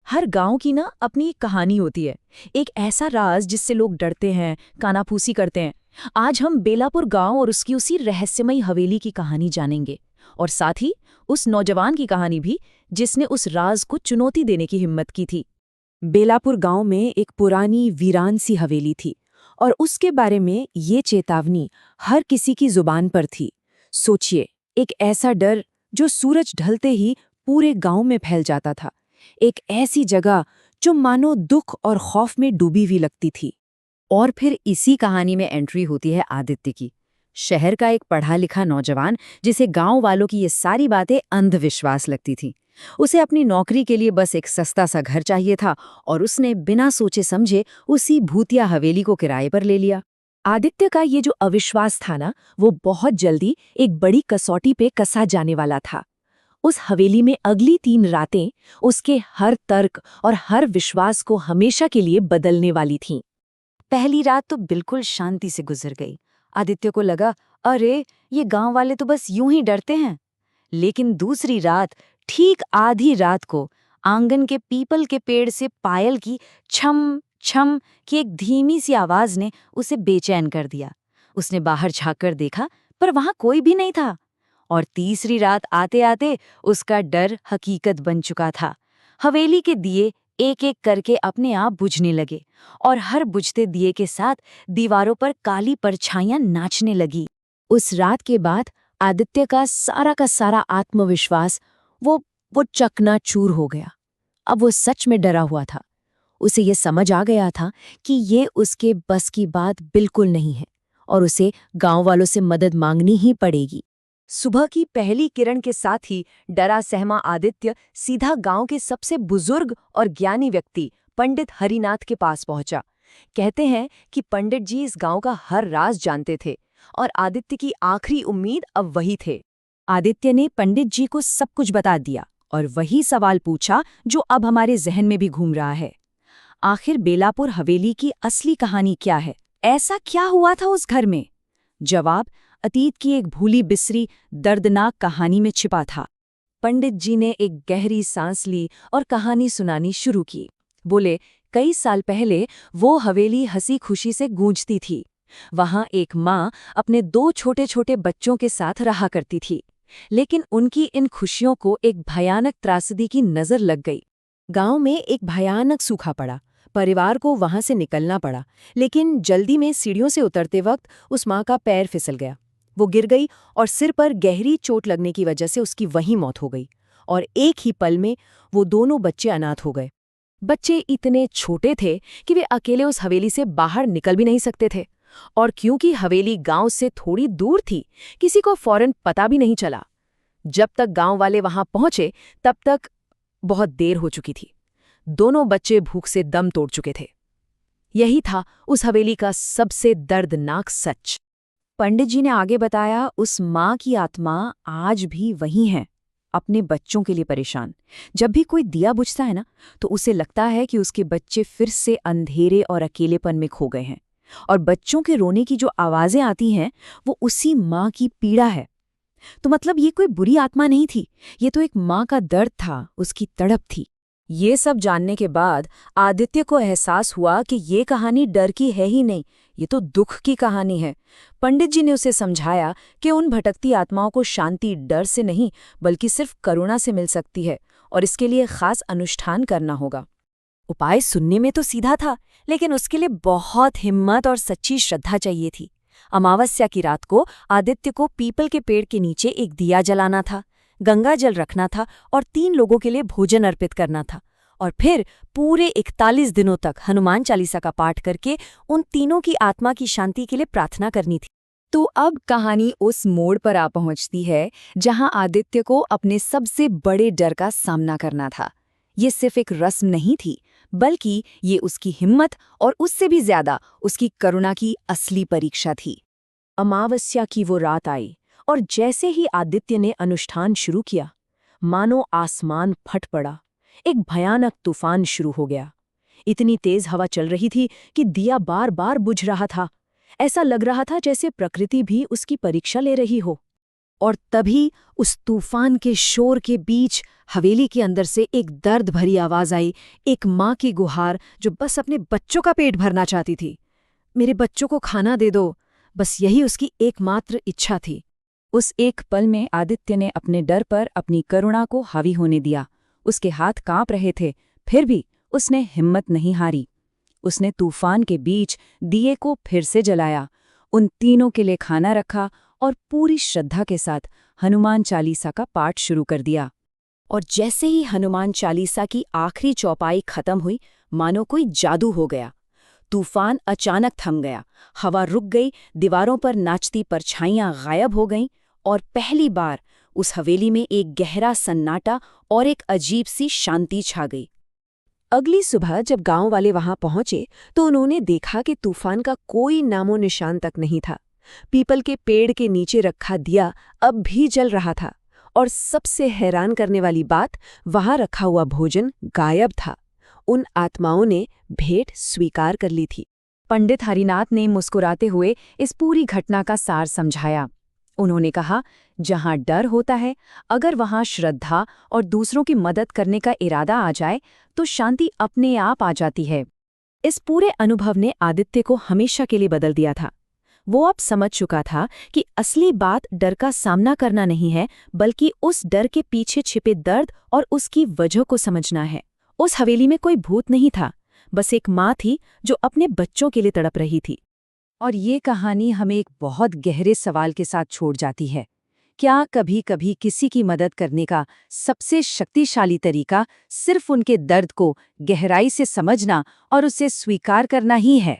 हर गांव की ना अपनी एक कहानी होती है। एक ऐसा राज जिससे लोग डरते हैं, कानाफूसी करते हैं। आज हम बेलापुर गांव और उसकी उसी रहस्यमयी हवेली की कहानी जानेंगे। और साथ ही उस नौजवान की कहानी भी जिसने उस राज को चुनौती देने की हिम्मत की थी। बेलापुर गांव में एक पुरानी वीरान सी हवेली थी और उसके बारे में ये चेतावनी हर किसी की जुबान पर थी। सोचिए, एक ऐसा डर जो सूरज ढलते ही पूरे गांव में फैल जाता था। एक ऐसी जगह जो मानो दुख और खौफ में डूबी हुई लगती थी। और फिर इसी कहानी में एंट्री होती है आदित्य की। शहर का एक पढ़ा लिखा नौजवान जिसे गांव वालों की ये सारी बातें अंधविश्वास लगती थी। उसे अपनी नौकरी के लिए बस एक सस्ता सा घर चाहिए था और उसने बिना सोचे समझे उसी भूतिया हवेली को किराए पर ले लिया। आदित्य का ये जो अविश्वास था ना, वो बहुत जल्दी एक बड़ी कसौटी पे कसा जाने वाला था। उस हवेली में अगली 3 रातें उसके हर तर्क और हर विश्वास को हमेशा के लिए बदलने वाली थीं। पहली रात तो बिल्कुल शांति से गुजर गई। आदित्य को लगा, अरे ये गांव वाले तो बस यूं ही डरते हैं। लेकिन दूसरी रात, ठीक आधी रात को, आंगन के पीपल के पेड़ से पायल की छम छम की एक धीमी सी आवाज ने उसे बेचैन कर दिया। उसने बाहर झांककर देखा, पर वहां कोई भी नहीं था। और तीसरी रात आते आते उसका डर हकीकत बन चुका था। हवेली के दिए एक एक करके अपने आप बुझने लगे और हर बुझते दिए के साथ दीवारों पर काली परछाइयां नाचने लगी। उस रात के बाद आदित्य का सारा आत्मविश्वास वो चकनाचूर हो गया। अब वो सच में डरा हुआ था। उसे ये समझ आ गया था कि ये उसके बस की बात बिल्कुल नहीं है और उसे गांव वालों से मदद मांगनी ही पड़ेगी। सुबह की पहली किरण के साथ ही डरा सहमा आदित्य सीधा गांव के सबसे बुजुर्ग और ज्ञानी व्यक्ति पंडित हरिनाथ के पास पहुंचा। कहते हैं कि पंडित जी इस गांव का हर राज जानते थे और आदित्य की आखिरी उम्मीद अब वही थे। आदित्य ने पंडित जी को सब कुछ बता दिया और वही सवाल पूछा जो अब हमारे जहन में भी घूम रहा है। आखिर बेलापुर हवेली की असली कहानी क्या है? ऐसा क्या हुआ था उस घर में? जवाब अतीत की एक भूली बिसरी दर्दनाक कहानी में छिपा था। पंडित जी ने एक गहरी सांस ली और कहानी सुनानी शुरू की। बोले, कई साल पहले वो हवेली हंसी खुशी से गूंजती थी। वहां एक माँ अपने 2 छोटे छोटे बच्चों के साथ रहा करती थी। लेकिन उनकी इन खुशियों को एक भयानक त्रासदी की नजर लग गई। गांव में एक भयानक सूखा पड़ा। परिवार को वहां से निकलना पड़ा, लेकिन जल्दी में सीढ़ियों से उतरते वक्त उस माँ का पैर फिसल गया। वो गिर गई और सिर पर गहरी चोट लगने की वजह से उसकी वहीं मौत हो गई। और एक ही पल में वो दोनों बच्चे अनाथ हो गए। बच्चे इतने छोटे थे कि वे अकेले उस हवेली से बाहर निकल भी नहीं सकते थे। और क्योंकि हवेली गांव से थोड़ी दूर थी, किसी को फौरन पता भी नहीं चला। जब तक गांव वाले वहां पहुंचे, तब तक बहुत देर हो चुकी थी। दोनों बच्चे भूख से दम तोड़ चुके थे। यही था उस हवेली का सबसे दर्दनाक सच। पंडित जी ने आगे बताया, उस माँ की आत्मा आज भी वहीं है, अपने बच्चों के लिए परेशान। जब भी कोई दिया बुझता है ना, तो उसे लगता है कि उसके बच्चे फिर से अंधेरे और अकेलेपन में खो गए हैं। और बच्चों के रोने की जो आवाजें आती हैं, वो उसी माँ की पीड़ा है। तो मतलब ये कोई बुरी आत्मा नहीं थी, ये तो एक माँ का दर्द था, उसकी तड़प थी। ये सब जानने के बाद आदित्य को एहसास हुआ कि ये कहानी डर की है ही नहीं, ये तो दुख की कहानी है। पंडित जी ने उसे समझाया कि उन भटकती आत्माओं को शांति डर से नहीं, बल्कि सिर्फ करुणा से मिल सकती है और इसके लिए खास अनुष्ठान करना होगा। उपाय सुनने में तो सीधा था, लेकिन उसके लिए बहुत हिम्मत और सच्ची श्रद्धा चाहिए थी। अमावस्या की रात को आदित्य को पीपल के पेड़ के नीचे एक दिया जलाना था, गंगा जल रखना था और 3 लोगों के लिए भोजन अर्पित करना था। और फिर पूरे 41 दिनों तक हनुमान चालीसा का पाठ करके उन तीनों की आत्मा की शांति के लिए प्रार्थना करनी थी। तो अब कहानी उस मोड़ पर आ पहुंचती है जहां आदित्य को अपने सबसे बड़े डर का सामना करना था। ये सिर्फ एक रस्म नहीं थी, बल्कि ये उसकी हिम्मत और उससे भी ज्यादा उसकी करुणा की असली परीक्षा थी। अमावस्या की वो रात आई और जैसे ही आदित्य ने अनुष्ठान शुरू किया, मानो आसमान फट पड़ा। एक भयानक तूफान शुरू हो गया। इतनी तेज हवा चल रही थी कि दिया बार बार बुझ रहा था। ऐसा लग रहा था जैसे प्रकृति भी उसकी परीक्षा ले रही हो। और तभी उस तूफान के शोर के बीच हवेली के अंदर से एक दर्द भरी आवाज आई, एक माँ की गुहार जो बस अपने बच्चों का पेट भरना चाहती थी। मेरे बच्चों को खाना दे दो, बस यही उसकी एकमात्र इच्छा थी। उस एक पल में आदित्य ने अपने डर पर अपनी करुणा को हावी होने दिया। उसके हाथ कांप रहे थे, फिर भी उसने हिम्मत नहीं हारी। उसने तूफान के बीच दिए को फिर से जलाया, उन तीनों के लिए खाना रखा और पूरी श्रद्धा के साथ हनुमान चालीसा का पाठ शुरू कर दिया। और जैसे ही हनुमान चालीसा की आखिरी चौपाई खत्म हुई, मानो कोई जादू हो गया। तूफान अचानक थम गया, हवा रुक गई, दीवारों पर नाचती परछाइयां गायब हो गईं और पहली बार उस हवेली में एक गहरा सन्नाटा और एक अजीब सी शांति छा गई। अगली सुबह जब गांव वाले वहां पहुंचे तो उन्होंने देखा कि तूफान का कोई नामो निशान तक नहीं था। पीपल के पेड़ के नीचे रखा दिया अब भी जल रहा था और सबसे हैरान करने वाली बात, वहां रखा हुआ भोजन गायब था। उन आत्माओं ने भेंट स्वीकार कर ली थी। पंडित हरिनाथ ने मुस्कुराते हुए इस पूरी घटना का सार समझाया। उन्होंने कहा, जहां डर होता है, अगर वहां श्रद्धा और दूसरों की मदद करने का इरादा आ जाए तो शांति अपने आप आ जाती है। इस पूरे अनुभव ने आदित्य को हमेशा के लिए बदल दिया था। वो अब समझ चुका था कि असली बात डर का सामना करना नहीं है, बल्कि उस डर के पीछे छिपे दर्द और उसकी वजह को समझना है। उस हवेली में कोई भूत नहीं था, बस एक माँ थी जो अपने बच्चों के लिए तड़प रही थी। और ये कहानी हमें एक बहुत गहरे सवाल के साथ छोड़ जाती है। क्या कभी कभी किसी की मदद करने का सबसे शक्तिशाली तरीका सिर्फ उनके दर्द को गहराई से समझना और उसे स्वीकार करना ही है?